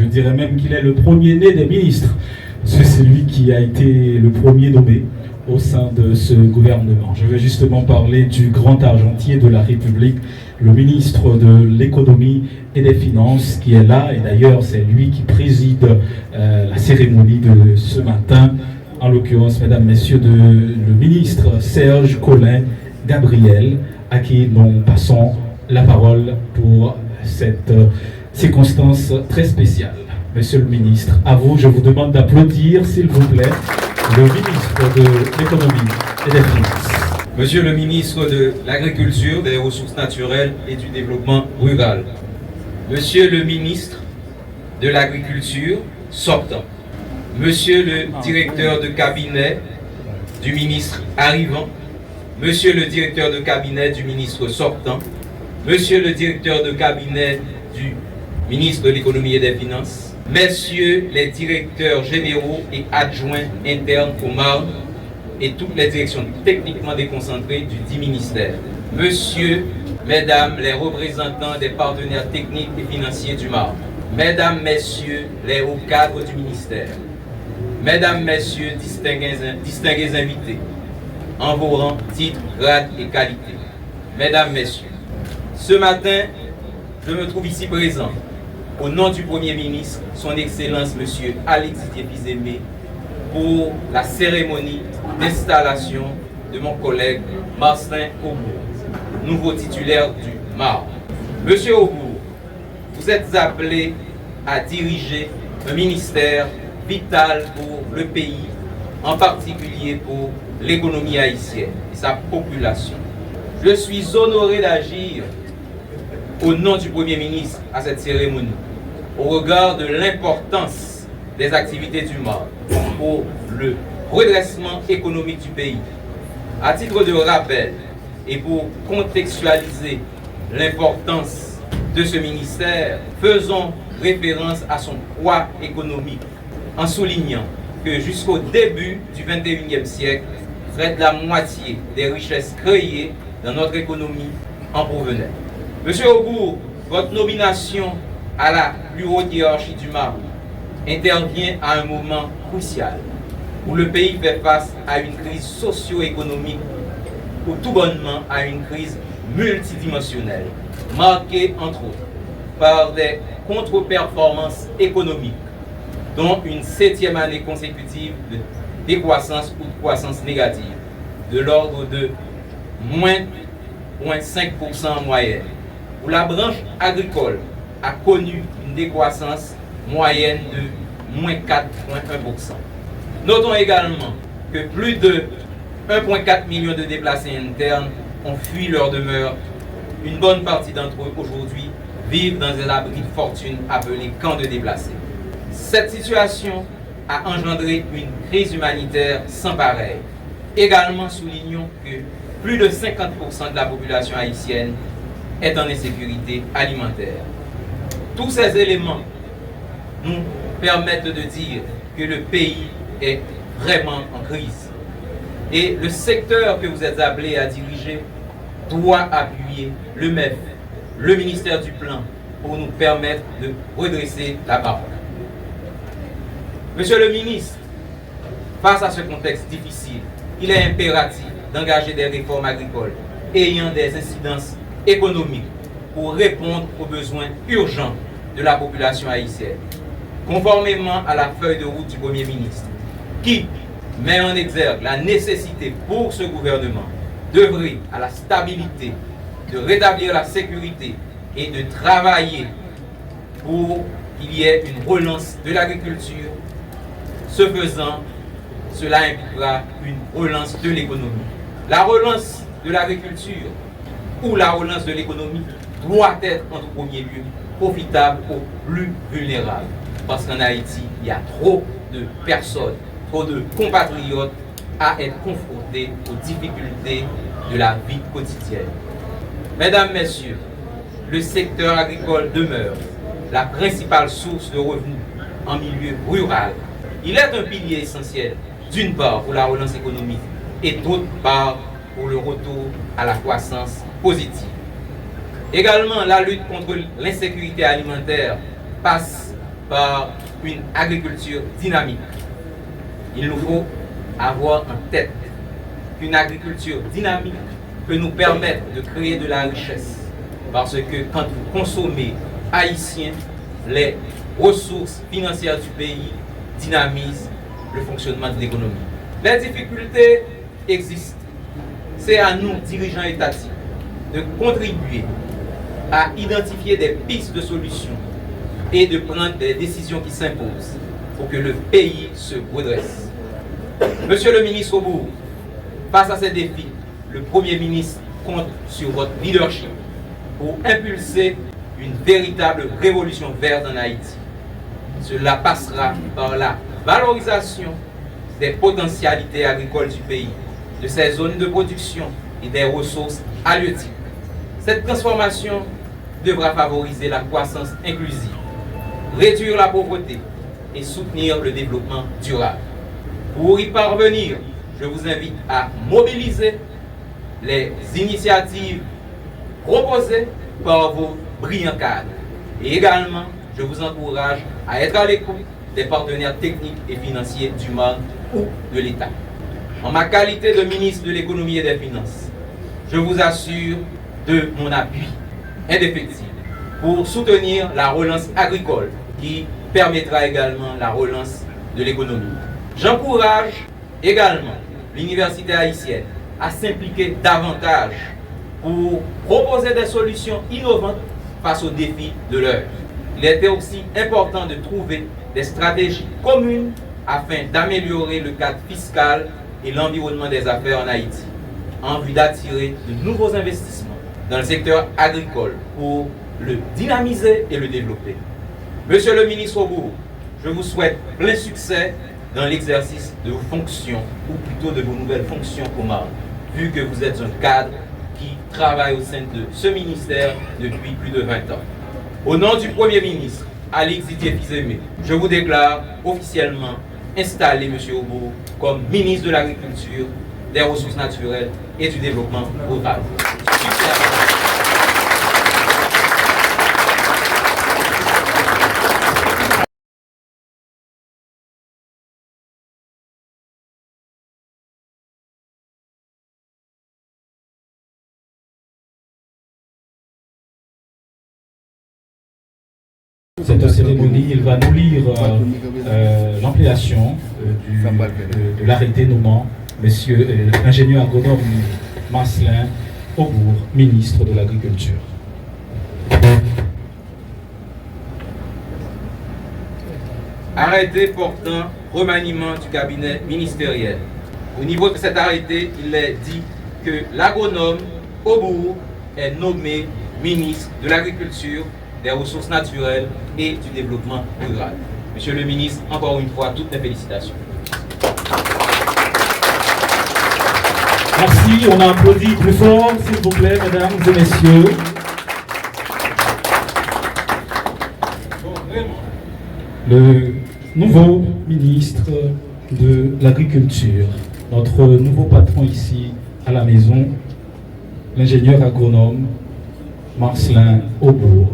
Je dirais même qu'il est le premier-né des ministres. C'est lui qui a été le premier nommé au sein de ce gouvernement. Je vais justement parler du grand argentier de la République, le ministre de l'économie et des finances qui est là, et d'ailleurs c'est lui qui préside la cérémonie de ce matin, en l'occurrence, mesdames, messieurs, le ministre Serge Colin Gabriel, à qui nous passons la parole pour cette circonstance très spéciale. Monsieur le ministre, à vous, je vous demande d'applaudir, s'il vous plaît, le ministre de l'économie et des finances. Monsieur le ministre de l'Agriculture, des Ressources naturelles et du Développement rural. Monsieur le ministre de l'Agriculture sortant. Monsieur le directeur de cabinet du ministre arrivant. Monsieur le directeur de cabinet du ministre sortant. Monsieur le directeur de cabinet du ministre de l'Économie et des Finances. Messieurs les directeurs généraux et adjoints internes au MARD et toutes les directions techniquement déconcentrées du dit ministère. Monsieur, mesdames les représentants des partenaires techniques et financiers du MARD. Mesdames, messieurs les hauts cadres du ministère. Mesdames, messieurs, distingués invités, en vos rangs, titres, grades et qualités. Mesdames, messieurs, ce matin, je me trouve ici présent au nom du Premier ministre, son Excellence M. Alexis Diépizémé, pour la cérémonie d'installation de mon collègue Martin Aubourg, nouveau titulaire du MARD. Monsieur Aubourg, vous êtes appelé à diriger un ministère vital pour le pays, en particulier pour l'économie haïtienne et sa population. Je suis honoré d'agir au nom du Premier ministre à cette cérémonie, au regard de l'importance des activités du MARD pour le redressement économique du pays. À titre de rappel et pour contextualiser l'importance de ce ministère, faisons référence à son poids économique en soulignant que jusqu'au début du XXIe siècle, près de la moitié des richesses créées dans notre économie en provenaient. Monsieur Aubourg, votre nomination à la plus haute hiérarchie du MARD intervient à un moment crucial où le pays fait face à une crise socio-économique ou tout bonnement à une crise multidimensionnelle, marquée entre autres par des contre-performances économiques, dont une 7e année consécutive de décroissance ou de croissance négative, de l'ordre de moins 0,5% en moyenne, où la branche agricole a connu une décroissance moyenne de moins 4,1%. Notons également que plus de 1,4 million de déplacés internes ont fui leur demeure. Une bonne partie d'entre eux aujourd'hui vivent dans un abri de fortune appelé camp de déplacés. Cette situation a engendré une crise humanitaire sans pareil. Également, soulignons que plus de 50% de la population haïtienne est en insécurité alimentaire. Tous ces éléments nous permettent de dire que le pays est vraiment en crise. Et le secteur que vous êtes appelé à diriger doit appuyer le MEF, le ministère du Plan, pour nous permettre de redresser la barre. Monsieur le ministre, face à ce contexte difficile, il est impératif d'engager des réformes agricoles ayant des incidences économiques pour répondre aux besoins urgents de la population haïtienne, conformément à la feuille de route du Premier ministre, qui met en exergue la nécessité pour ce gouvernement d'œuvrer à la stabilité, de rétablir la sécurité et de travailler pour qu'il y ait une relance de l'agriculture. Ce faisant, cela impliquera une relance de l'économie. La relance de l'agriculture ou la relance de l'économie doit être en premier lieu profitable aux plus vulnérables. Parce qu'en Haïti, il y a trop de personnes, trop de compatriotes à être confrontés aux difficultés de la vie quotidienne. Mesdames, Messieurs, le secteur agricole demeure la principale source de revenus en milieu rural. Il est un pilier essentiel, d'une part pour la relance économique et d'autre part pour le retour à la croissance positive. Également, la lutte contre l'insécurité alimentaire passe par une agriculture dynamique. Il nous faut avoir en tête qu'une agriculture dynamique peut nous permettre de créer de la richesse. Parce que quand vous consommez haïtien, les ressources financières du pays dynamisent le fonctionnement de l'économie. Les difficultés existent. C'est à nous, dirigeants étatiques, de contribuer à identifier des pistes de solutions et de prendre des décisions qui s'imposent pour que le pays se redresse. Monsieur le ministre Aubour, face à ces défis, le Premier ministre compte sur votre leadership pour impulser une véritable révolution verte en Haïti. Cela passera par la valorisation des potentialités agricoles du pays, de ses zones de production et des ressources halieutiques. Cette transformation devra favoriser la croissance inclusive, réduire la pauvreté et soutenir le développement durable. Pour y parvenir, je vous invite à mobiliser les initiatives proposées par vos brillants cadres. Et également, je vous encourage à être à l'écoute des partenaires techniques et financiers du monde ou de l'État. En ma qualité de ministre de l'Économie et des Finances, je vous assure de mon appui indéfectible pour soutenir la relance agricole qui permettra également la relance de l'économie. J'encourage également l'université haïtienne à s'impliquer davantage pour proposer des solutions innovantes face aux défis de l'heure. Il était aussi important de trouver des stratégies communes afin d'améliorer le cadre fiscal et l'environnement des affaires en Haïti, en vue d'attirer de nouveaux investissements dans le secteur agricole pour le dynamiser et le développer. Monsieur le ministre Aubour, je vous souhaite plein succès dans l'exercice de vos fonctions, ou plutôt de vos nouvelles fonctions commandes, vu que vous êtes un cadre qui travaille au sein de ce ministère depuis plus de 20 ans. Au nom du Premier ministre, Alix Didier Fils-Aimé, je vous déclare officiellement installé, M. Aubour, comme ministre de l'Agriculture, des Ressources naturelles et du Développement rural. Cette cérémonie, il va nous lire l'ampliation de l'arrêté nommant l'ingénieur agronome Marcelin Aubour, ministre de l'Agriculture. Arrêté portant remaniement du cabinet ministériel. Au niveau de cet arrêté, il est dit que l'agronome Aubour est nommé ministre de l'Agriculture, des Ressources naturelles et du Développement rural. Monsieur le ministre, encore une fois, toutes mes félicitations. Merci, on a applaudi plus fort, s'il vous plaît, mesdames et messieurs. Le nouveau ministre de l'Agriculture, notre nouveau patron ici à la maison, l'ingénieur agronome Marcelin Aubour.